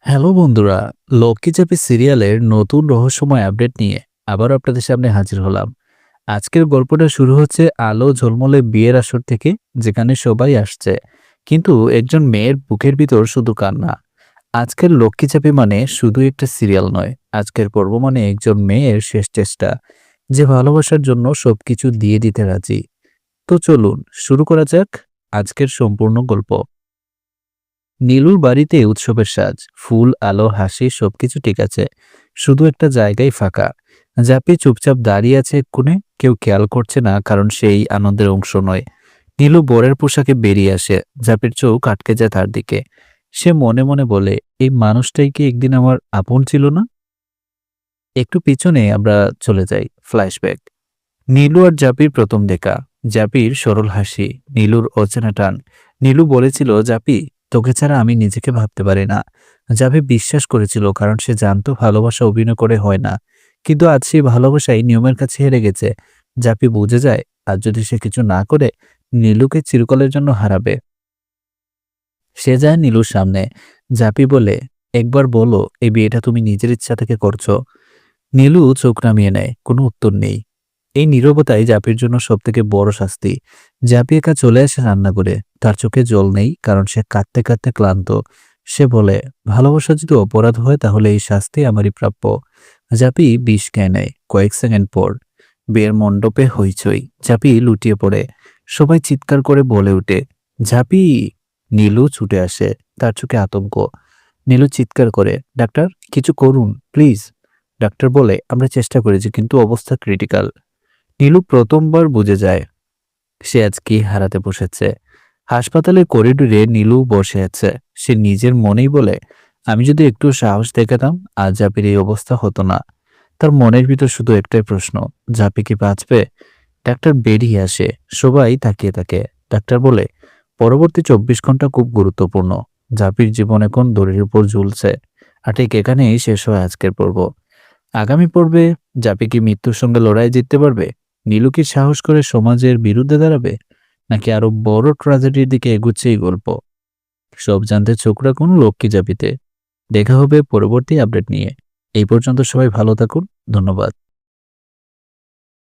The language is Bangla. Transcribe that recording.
হ্যালো বন্ধুরা, লক্ষ্মী চাপি সিরিয়ালের নতুন রহস্যময় আপডেট নিয়ে আবারও আপনাদের সামনে হাজির হলাম। আজকের গল্পটা শুরু হচ্ছে আলো ঝলমলে বিয়ের আসর থেকে, যেখানে সবাই আসছে, কিন্তু একজন মেয়ের বুকের ভিতর শুধু কান্না। আজকের লক্ষ্মী চাপি মানে শুধু একটা সিরিয়াল নয়, আজকের পর্ব মানে একজন মেয়ের শেষ চেষ্টা, যে ভালোবাসার জন্য সবকিছু দিয়ে দিতে রাজি। তো চলুন শুরু করা যাক আজকের সম্পূর্ণ গল্প। নীলুর বাড়িতে উৎসবের সাজ, ফুল, আলো, হাসি, সবকিছু ঠিক আছে, শুধু একটা জায়গায় ফাঁকা। জাপি চুপচাপ দাঁড়িয়ে আছে এক কোণে, কেউ খেয়াল করছে না, কারণ সেই আনন্দের অংশ নয়। নীলু বরের পোশাকে বেরিয়ে আসে, জাপির চোখ আটকে যায় তার দিকে। সে মনে মনে বলে, এই মানুষটাই কি একদিন আমার আপন ছিল না? একটু পিছনে আমরা চলে যাই, ফ্ল্যাশব্যাক। নীলু আর জাপির প্রথম দেখা। জাপির সরল হাসি, নীলুর অচেনা টান। নীলু বলেছিল, জাপি, তোকে ছাড়া আমি নিজেকে ভাবতে পারি না। জাপি বিশ্বাস করেছিল, কারণ সে জানতো ভালোবাসা অভিনয় করে হয় না। কিন্তু আজ সেই ভালোবাসাই নিয়মের কাছে হেরে গেছে। জাপি বুঝে যায়, আর যদি সে কিছু না করে, নীলুকে চিরকালের জন্য হারাবে। সে যায় নীলুর সামনে। জাপি বলে, একবার বলো, এই বিয়েটা তুমি নিজের ইচ্ছা থেকে করছো? নীলু চোখ নামিয়ে নেয়, কোনো উত্তর নেই। এই নীরবতাই জাপির জন্য সবথেকে বড় শাস্তি। জাপি একা চলে আসে রান্না করে। তার চোখে জল নেই, কারণ সে কাঁদতে কাঁদতে ক্লান্ত। সে বলে, ভালোবাসা যদি অপরাধ হয়, তাহলে এই শাস্তি আমারই প্রাপ্য। জাপি বিষ খেয়ে নেয়। কয়েক সেকেন্ড পর বিয়ের মণ্ডপে হইচই। জাপি লুটিয়ে পড়ে। সবাই চিৎকার করে বলে ওঠে, জাপি! নীলু ছুটে আসে, তার চোখে আতঙ্ক। নীলু চিৎকার করে, ডাক্তার, কিছু করুন প্লিজ। ডাক্তার বলে, আমরা চেষ্টা করেছি, কিন্তু অবস্থা ক্রিটিক্যাল। নীলু প্রথমবার বুঝে যায় সে আজ কি হারাতে বসেছে। হাসপাতালের করিডোরে নীলু বসে আছে। সে নিজের মনেই বলে, আমি যদি একটু সাহস দেখাতাম, আজ জাপির এই অবস্থা হতো না। তার মনের ভিতর শুধু একটাই প্রশ্ন, জাপি কি বাঁচবে? ডাক্তার বেরিয়ে আসে, সবাই তাকিয়ে থাকে। ডাক্তার বলে, পরবর্তী 24 ঘন্টা খুব গুরুত্বপূর্ণ। জাপির জীবন এখন দড়ির উপর ঝুলছে। আর ঠিক এখানেই শেষ হয় আজকের পর্ব। আগামী পর্বে জাপি কি মৃত্যুর সঙ্গে লড়াই জিততে পারবে? নীলু কি সাহস করে সমাজের বিরুদ্ধে দাঁড়াবে, নাকি আরো বড় ট্র্যাজেডির দিকে এগুচ্ছে এই গল্প? সব জানতে চোখ রাখুন লক্ষ্মী জাপিতে। দেখা হবে পরবর্তী আপডেট নিয়ে। এই পর্যন্ত সবাই ভালো থাকুন। ধন্যবাদ।